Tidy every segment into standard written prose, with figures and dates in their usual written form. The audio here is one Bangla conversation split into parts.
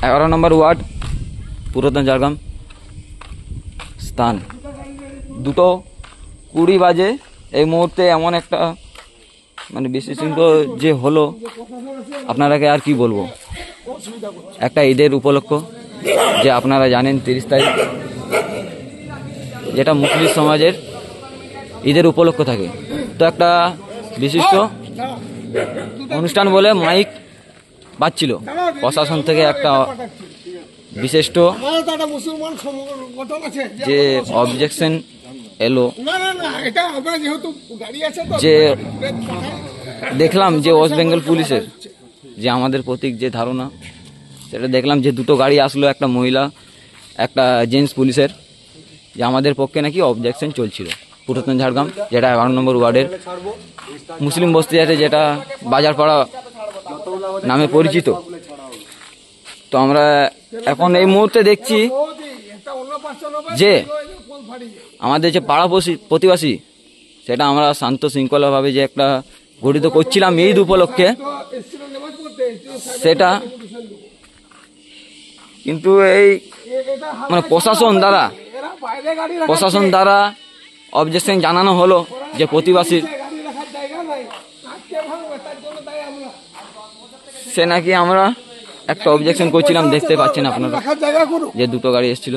11 নম্বর ওয়ার্ড, পুরাতন ঝাড়গ্রাম স্থান। 2:20 বাজে এই মুহূর্তে এমন একটা মানে বিশেষজ্ঞ যে হলো, আপনারাকে আর কি বলবো। একটা ঈদের উপলক্ষ, যে আপনারা জানেন 30 তারিখ যেটা মুসলিম সমাজের ঈদের উপলক্ষ থাকে। তো একটা বিশিষ্ট অনুষ্ঠান বলে মাইক বাজছিল, প্রশাসন থেকে একটা বিশিষ্ট যে অবজেকশন এলো, যে দেখলাম যে ওয়েস্ট বেঙ্গল পুলিশের যে আমাদের প্রতীক যে ধারণা, সেটা দেখলাম যে 2টো গাড়ি আসলো, একটা মহিলা একটা জেন্টস পুলিশের, যে আমাদের পক্ষে নাকি অবজেকশন চলছিল। পুরাতন ঝাড়গ্রাম যেটা 11 নম্বর ওয়ার্ডের মুসলিম বস্তি আছে, যেটা বাজারপাড়া নামে পরিচিত। তো আমরা এখন এই মুহূর্তে দেখছি যে আমাদের যে পাড়া প্রতিবাসী, সেটা আমরা শান্ত শৃঙ্খলাভাবে যে একটা গঠিত করছিলাম ঈদ উপলক্ষে, সেটা কিন্তু এই মানে প্রশাসন দ্বারা অবজেকশন জানানো হলো যে প্রতিবাসী সে নাকি আমরা একটা অবজেকশন করছিলাম, দেখতে পাচ্ছেন আপনারা যে 2টো গাড়ি এসেছিল।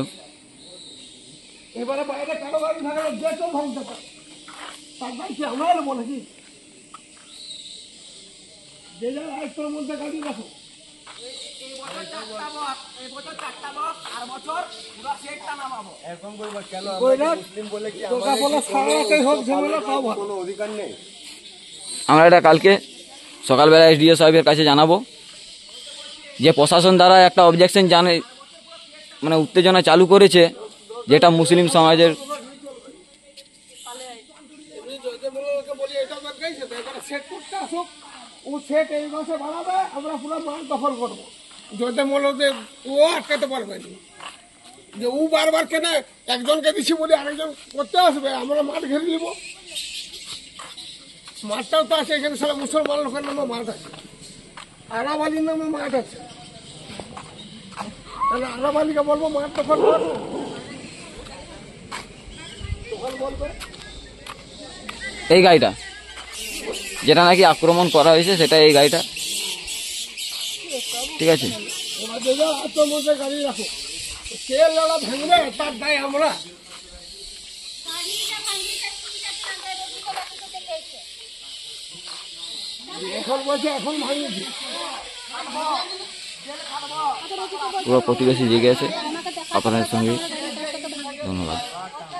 আমরা এটা কালকে সকালবেলা এসডিও সাহেবের কাছে জানাবো, যে প্রশাসন দ্বারা একটা অবজেকশন মানে উত্তেজনা চালু করেছে, যেটা মুসলিম সমাজের যদি বলো যে ও আটকাতে পারবে না, যে ও বারবার কেন একজনকে দিচ্ছি বলে আরেকজন করতে আসবে, আমরা মাঠ ঘিরে নিব। মাঠটাও তো আছে এখানে, সারা মুসলমান লোকের নামে মাঠ আছে, আরাবালির নামে মাঠ আছে, তাহলে আরাবালিকে বলবো মাঠ দখল করবো, তখন বলবে এই গাড়িটা যেটা নাকি আক্রমণ করা হয়েছে, সেটা এই গাড়িটা, ঠিক আছে। গাড়ি রাখো, কে লড়া ভাঙবে তার দায় আমরা। এখন বলছে এখন ভাঙিয়েছি, পুরো প্রতিবেশী জেগে আছে আপনাদের সঙ্গে। ধন্যবাদ।